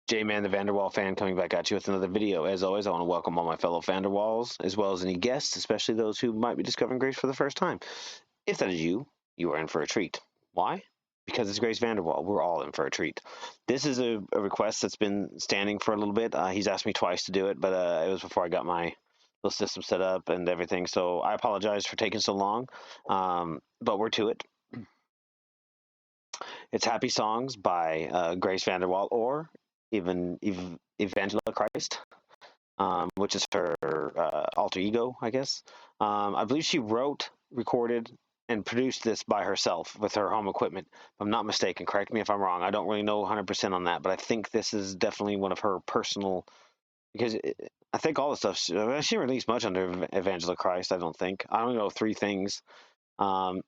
J-Man, the Vanderwaal fan, coming back at you with another video. As always, I want to welcome all my fellow Vanderwaals, as well as any guests, especially those who might be discovering Grace for the first time. If that is you, you are in for a treat. Why? Because it's Grace Vanderwaal. We're all in for a treat. This is a request that's been standing for a little bit. He's asked me twice to do it, but it was before I got my little system set up and everything. So I apologize for taking so long, but we're to it. It's Happy Songs by Grace Vanderwaal, or even Evangela Christ, which is her alter ego, I guess. I believe she wrote, recorded, and produced this by herself with her home equipment. If I'm not mistaken, correct me if I'm wrong. I don't really know 100% on that, but I think this is definitely one of her personal, because I think all the stuff, she didn't release much under Evangela Christ, I don't think. I only know three things. Um,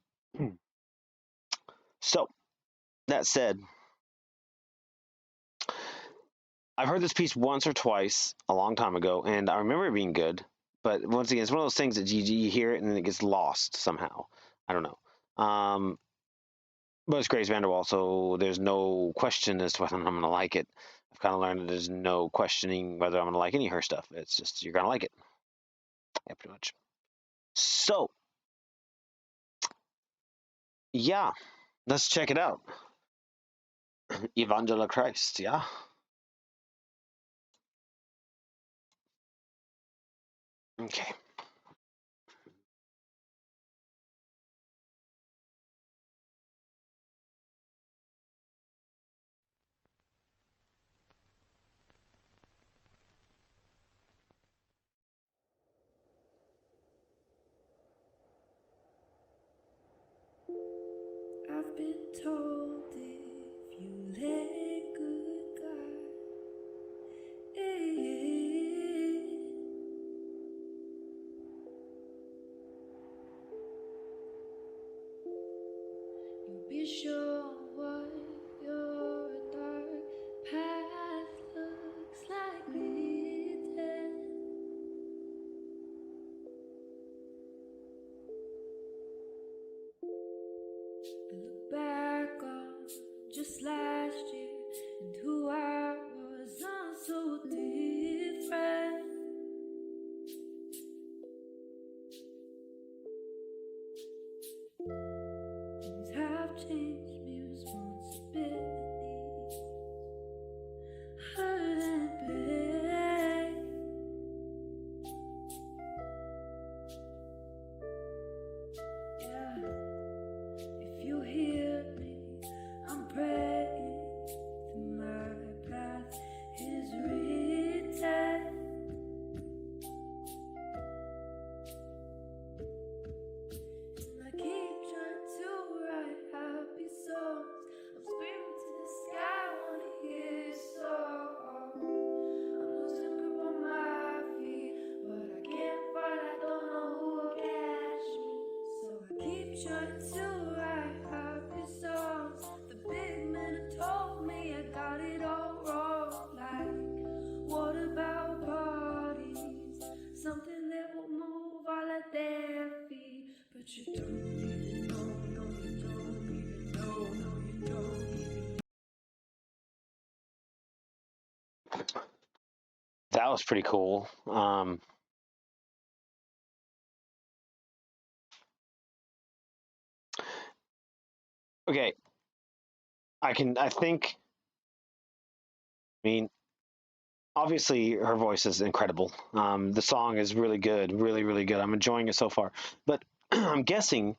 so, that said, I've heard this piece once or twice a long time ago, and I remember it being good. But once again, it's one of those things that you hear it and then it gets lost somehow. I don't know. But it's Grace Vanderwaal, so there's no question as to whether I'm going to like it. I've kind of learned that there's no questioning whether I'm going to like any of her stuff. It's just you're going to like it. Yeah, pretty much. So, yeah, let's check it out. Evangela Christ, yeah. Okay. I've been told if you let good God in, you'll be sure what your dark path looks like written. I look back on just last year and who I was, I'm so different. Things have changed me, responsibilities hurt and pain. Yeah, if you hear me, I'm praying that my path is written. And I keep trying to write happy songs. I'm screaming to the sky, wanna hear your song. I'm losing grip on my feet, but I can't fight, I don't know who will catch me. So I keep trying to write happy songs. The big men have told me I got it all wrong. Like, what about parties? Something that will move all at their feet. But you don't even know, no, you don't even know, no, you don't even. That was pretty cool. Okay, I think, I mean, obviously her voice is incredible. The song is really good, really, really good. I'm enjoying it so far. But I'm guessing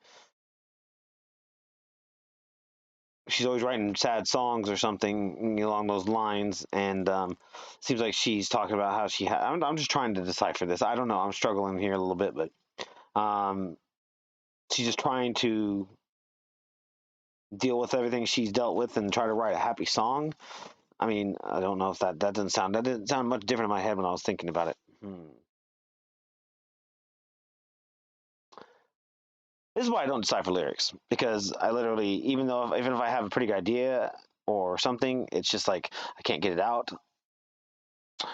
she's always writing sad songs or something along those lines, and seems like she's talking about how I'm just trying to decipher this. I don't know. I'm struggling here a little bit, but um, she's just trying to deal with everything she's dealt with and try to write a happy song. I mean, I don't know if that didn't sound much different in my head when I was thinking about it. This is why I don't decipher lyrics, because I literally, even if I have a pretty good idea or something, it's just like I can't get it out.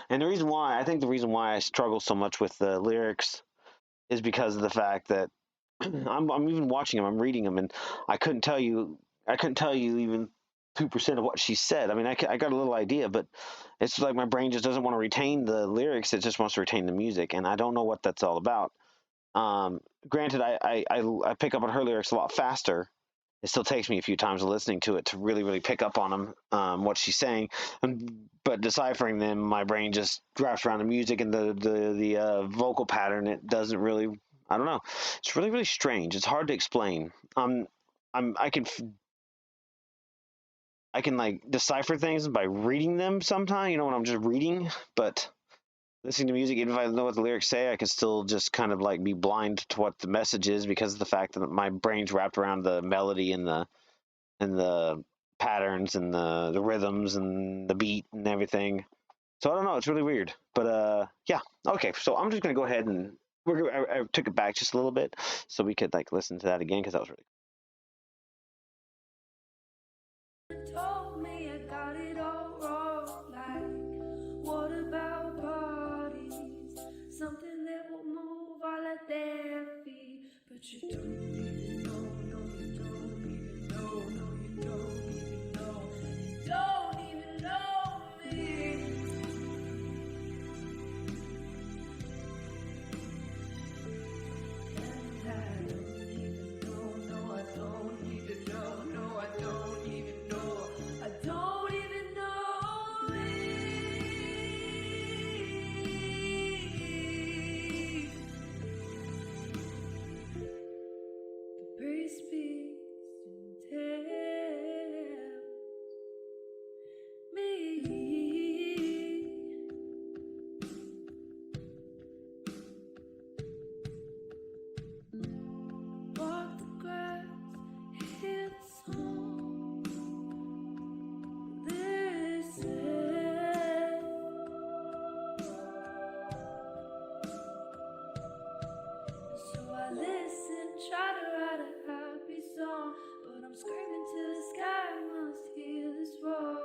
And I think the reason why I struggle so much with the lyrics is because of the fact that I'm even watching them, I'm reading them, and I couldn't tell you even. 2% of what she said. I mean, I got a little idea, but it's like my brain just doesn't want to retain the lyrics. It just wants to retain the music, and I don't know what that's all about. Granted, I pick up on her lyrics a lot faster. It still takes me a few times of listening to it to really, really pick up on them, what she's saying. But deciphering them, my brain just wraps around the music and the vocal pattern. It doesn't really. I don't know. It's really, really strange. It's hard to explain. I can like decipher things by reading them sometimes, when I'm just reading, but listening to music, even if I know what the lyrics say, I can still just kind of like be blind to what the message is because of the fact that my brain's wrapped around the melody and the patterns and the rhythms and the beat and everything. So I don't know, it's really weird. But yeah. Okay, so I'm just gonna go ahead and I took it back just a little bit so we could like listen to that again because that was really Told me I got it all wrong. Like, what about parties? Something that will move all at their feet. But you don't even know, no, you don't even know, no, you don't even know, you don't even know me. And I don't even know, no, I don't even know, no, I don't even know, I don't even know me. The breeze speaks and tells me. Walk the grass, hear the song. Listen. So I listen, try to write a happy song, but I'm screaming to the sky. I must hear this roar.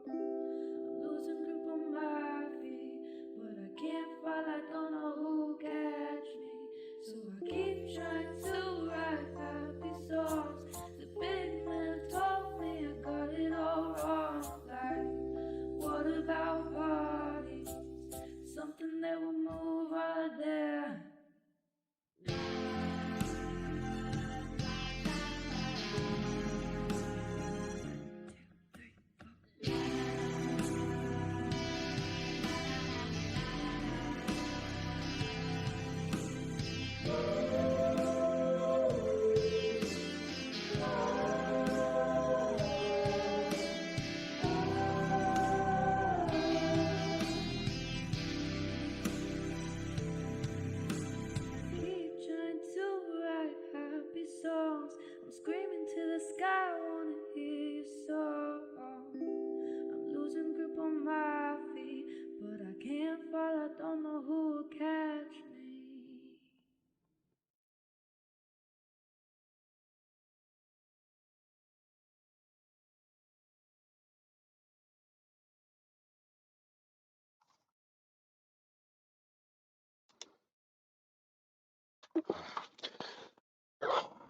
I'm losing grip on my feet, but I can't fall. I don't know who'll catch me. So I keep trying to write happy songs. The big man told me I got it all wrong. Like, what about parties? Something that will move out there. Keep trying to write happy songs. I'm screaming to the sky, I wanna hear your song. I'm losing grip on my feet, but I can't fall. I don't know who will catch me.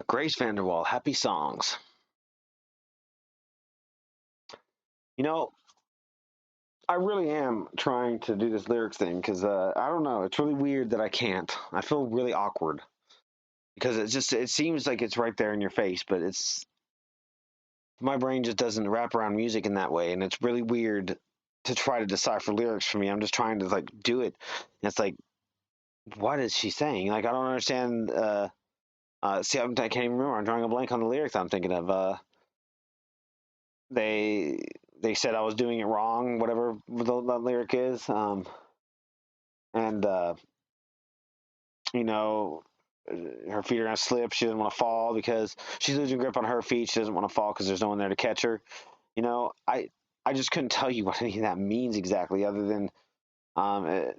Grace Vanderwaal, happy songs. You know, I really am trying to do this lyrics thing because I don't know. It's really weird that I can't. I feel really awkward because it seems like it's right there in your face, but it's my brain just doesn't wrap around music in that way, and it's really weird to try to decipher lyrics for me. I'm just trying to like do it, and it's like, what is she saying? Like I don't understand. See, I can't even remember. I'm drawing a blank on the lyrics I'm thinking of. They they said I was doing it wrong, whatever the lyric is. And you know, her feet are gonna slip. She doesn't want to fall because she's losing grip on her feet. She doesn't want to fall because there's no one there to catch her. You know, I just couldn't tell you what any of that means exactly, other than um, uh,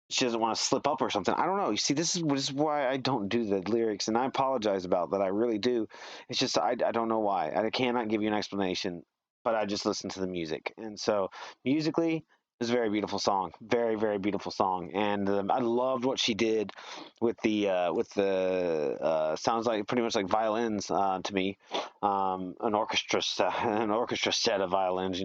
she doesn't want to slip up or something. I don't know. You see, this is why I don't do the lyrics, and I apologize about that. I really do. It's just I don't know why. I cannot give you an explanation, but I just listen to the music, and so musically. It's a very beautiful song, very very beautiful song, and I loved what she did with the sounds like pretty much like violins to me, an orchestra an orchestra set of violins.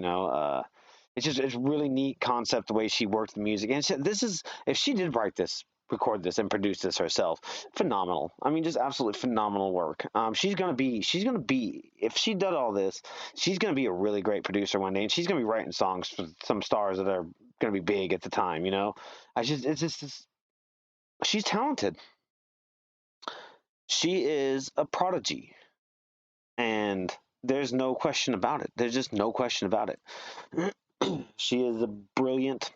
It's just it's really neat concept the way she worked the music, and this is if she did write this. Record this and produce this herself. Phenomenal. I mean, just absolutely phenomenal work. She's gonna be, if she did all this, she's going to be a really great producer one day, and she's going to be writing songs for some stars that are going to be big at the time. She's talented. She is a prodigy, and there's no question about it. There's just no question about it. She is a brilliant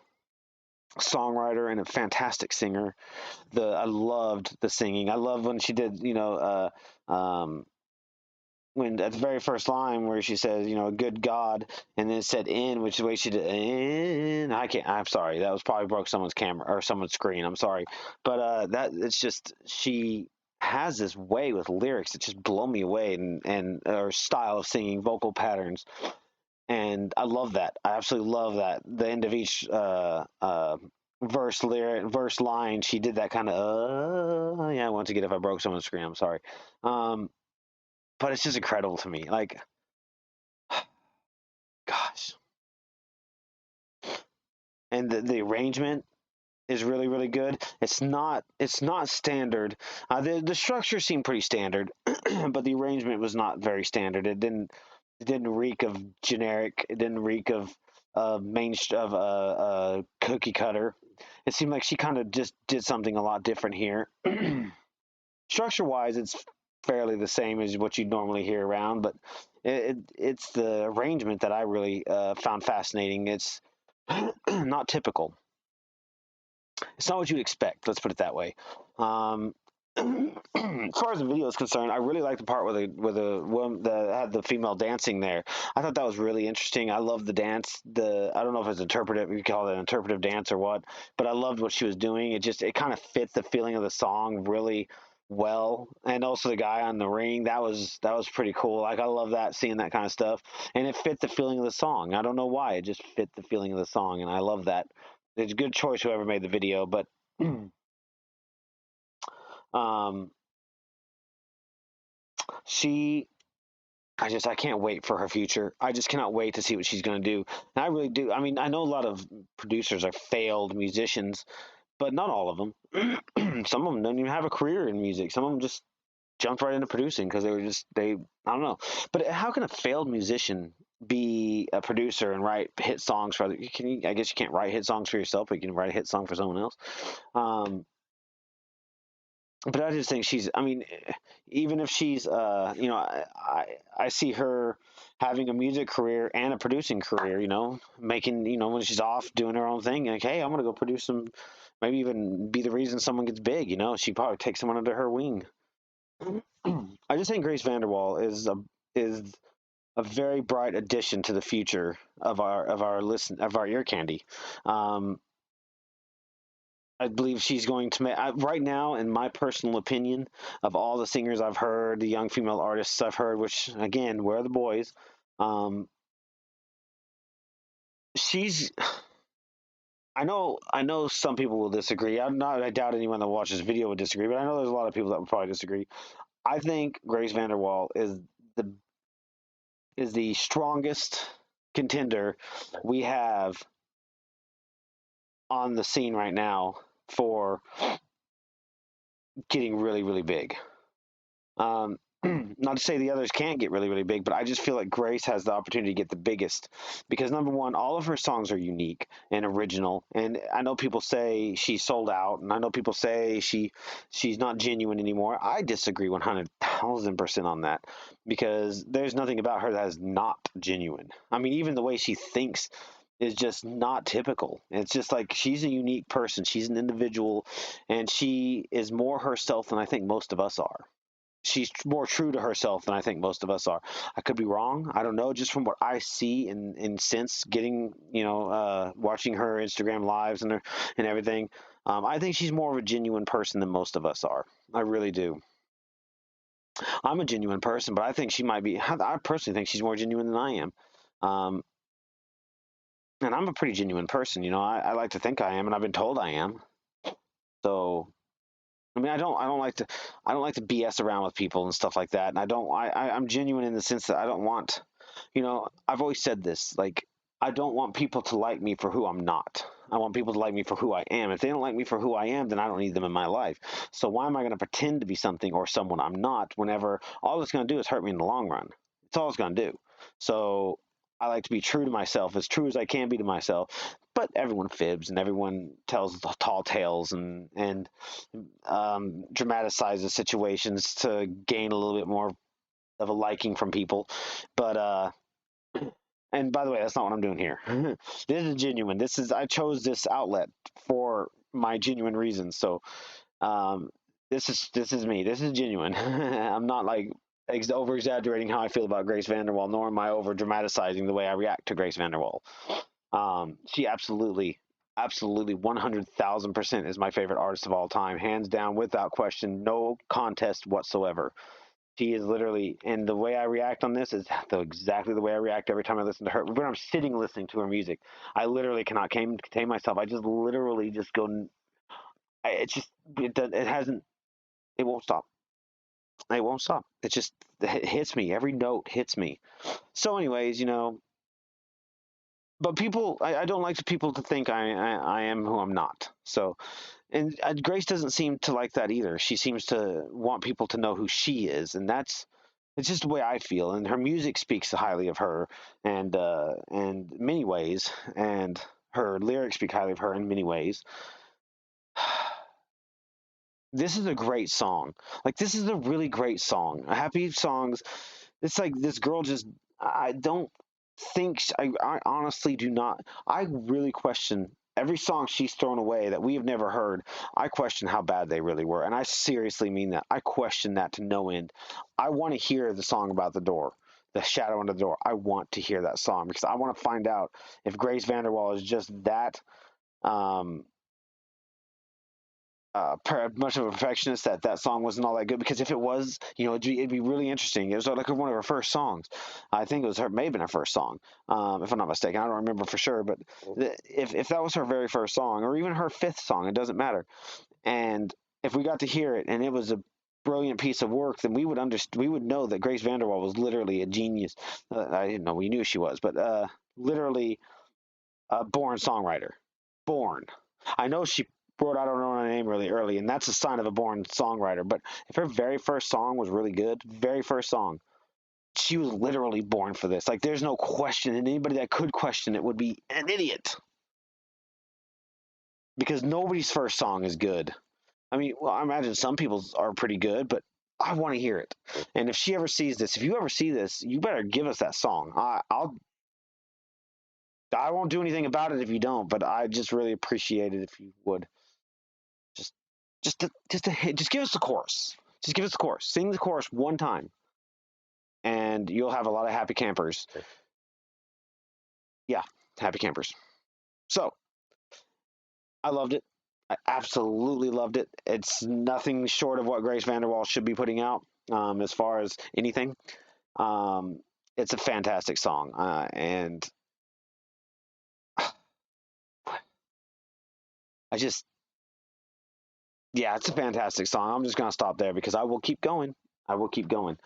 songwriter and a fantastic singer. I loved the singing. I love when she did, when at the very first line where she says, a good God, and then it said in, which is the way she did in. I'm sorry. That was probably broke someone's camera or someone's screen. I'm sorry. But that it's just, she has this way with lyrics that just blow me away and her style of singing, vocal patterns. And I love that. I absolutely love that. The end of each verse line, she did that kind of, yeah, once again, if I broke someone's screen, I'm sorry. But it's just incredible to me. Like, gosh, and the arrangement is really really good. It's not standard. The structure seemed pretty standard, but the arrangement was not very standard. It didn't reek of generic. It didn't reek of cookie cutter. It seemed like she kind of just did something a lot different here. Structure wise, it's fairly the same as what you'd normally hear around, but it's the arrangement that I really found fascinating. It's not typical. It's not what you'd expect. Let's put it that way. Um, as far as the video is concerned, I really like the part where the woman that had the female dancing there. I thought that was really interesting. I love the dance. I don't know if it's interpretive. You call it an interpretive dance or what, but I loved what she was doing. It kind of fit the feeling of the song really well, and also the guy on the ring, that was pretty cool. Like I love that, seeing that kind of stuff, and it fit the feeling of the song. I don't know why, it just fit the feeling of the song, and I love that. It's a good choice whoever made the video, but um, she, I can't wait for her future. I just cannot wait to see what she's going to do. And I really do. I mean, I know a lot of producers are failed musicians, but not all of them. Some of them don't even have a career in music. Some of them just jumped right into producing because I don't know. But how can a failed musician be a producer and write hit songs for other? I guess you can't write hit songs for yourself, but you can write a hit song for someone else. Um, but I just think she's. I mean, even if she's, I see her having a music career and a producing career. Making, when she's off doing her own thing. Like, hey, I'm gonna go produce some. Maybe even be the reason someone gets big. She probably takes someone under her wing. I just think Grace Vanderwaal is a very bright addition to the future of our ear candy. Um, I believe she's going to make right now, in my personal opinion, of all the singers I've heard, the young female artists I've heard, which again, where are the boys? Um, she's. I know some people will disagree. I doubt anyone that watches video would disagree, but I know there's a lot of people that would probably disagree. I think Grace Vanderwaal the is the strongest contender we have on the scene right now for getting really really big. Um, not to say the others can't get really, really big, but I just feel like Grace has the opportunity to get the biggest because number one, all of her songs are unique and original. And I know people say she's sold out, and I know people say she's not genuine anymore. I disagree 100,000% on that because there's nothing about her that is not genuine. I mean, even the way she thinks is just not typical. It's just like she's a unique person. She's an individual, and she is more herself than I think most of us are. She's more true to herself than I think most of us are. I could be wrong. I don't know. Just from what I see and since getting, watching her Instagram lives and everything, I think she's more of a genuine person than most of us are. I really do. I'm a genuine person, but I think she might be. I personally think she's more genuine than I am. Um, And I'm a pretty genuine person, I like to think I am, and I've been told I am. So I mean, I don't like to BS around with people and stuff like that. And I'm genuine in the sense that I don't want, I've always said this, like, I don't want people to like me for who I'm not. I want people to like me for who I am. If they don't like me for who I am, then I don't need them in my life. So why am I going to pretend to be something or someone I'm not whenever all it's going to do is hurt me in the long run? It's all it's going to do. So I like to be true to myself, as true as I can be to myself. But everyone fibs and everyone tells tall tales and dramatizes situations to gain a little bit more of a liking from people. But and by the way, that's not what I'm doing here. This is genuine. I chose this outlet for my genuine reasons. So um, this is me. This is genuine. I'm not like over exaggerating how I feel about Grace Vanderwaal, nor am I over dramatizing the way I react to Grace Vanderwaal. She absolutely 100,000% is my favorite artist of all time, hands down, without question, no contest whatsoever. She is literally, and the way I react on this is exactly the way I react every time I listen to her. When I'm sitting listening to her music, I literally cannot contain myself. I just literally just go. It's just it hasn't. It won't stop. It won't stop. It just it hits me. Every note hits me. So, anyways, but I don't like people to think I am who I'm not. So, and Grace doesn't seem to like that either. She seems to want people to know who she is, and it's just the way I feel. And her music speaks highly of her, and many ways, and her lyrics speak highly of her in many ways. This is a great song. Like, this is a really great song. Happy songs. It's like this girl just. I don't think. I honestly do not. I really question every song she's thrown away that we have never heard. I question how bad they really were, and I seriously mean that. I question that to no end. I want to hear the song about the door, the shadow under the door. I want to hear that song because I want to find out if Grace Vanderwaal is just that. Um, much of a perfectionist that song wasn't all that good, because if it was, it'd be really interesting. It was like one of her first songs. I think it was her, maybe her first song, if I'm not mistaken. I don't remember for sure, but if that was her very first song, or even her fifth song, it doesn't matter. And if we got to hear it and it was a brilliant piece of work, then we would know that Grace Vanderwaal was literally a genius. I didn't know, we knew she was, but literally a born songwriter. Born. I know she wrote out her own name really early, and that's a sign of a born songwriter. But if her very first song was really good, very first song, she was literally born for this. Like, there's no question, and anybody that could question it would be an idiot, because nobody's first song is good. I mean, well, I imagine some people's are pretty good, but I want to hear it. And if she ever sees this, if you ever see this, you better give us that song. I won't do anything about it if you don't, but I just really appreciate it if you would. Just, just give us the chorus. Just give us the chorus. Sing the chorus one time, and you'll have a lot of happy campers. Yeah, happy campers. So I loved it. I absolutely loved it. It's nothing short of what Grace Vanderwaal should be putting out, as far as anything. Um, it's a fantastic song, and I just, yeah, it's a fantastic song. I'm just gonna stop there because I will keep going. I will keep going,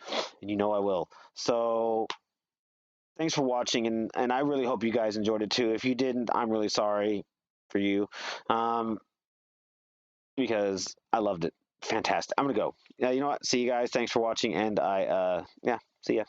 and I will. So thanks for watching, and I really hope you guys enjoyed it too. If you didn't, I'm really sorry for you, um, because I loved it. Fantastic. I'm gonna go. Yeah, you know what? See you guys. Thanks for watching, and yeah, see ya.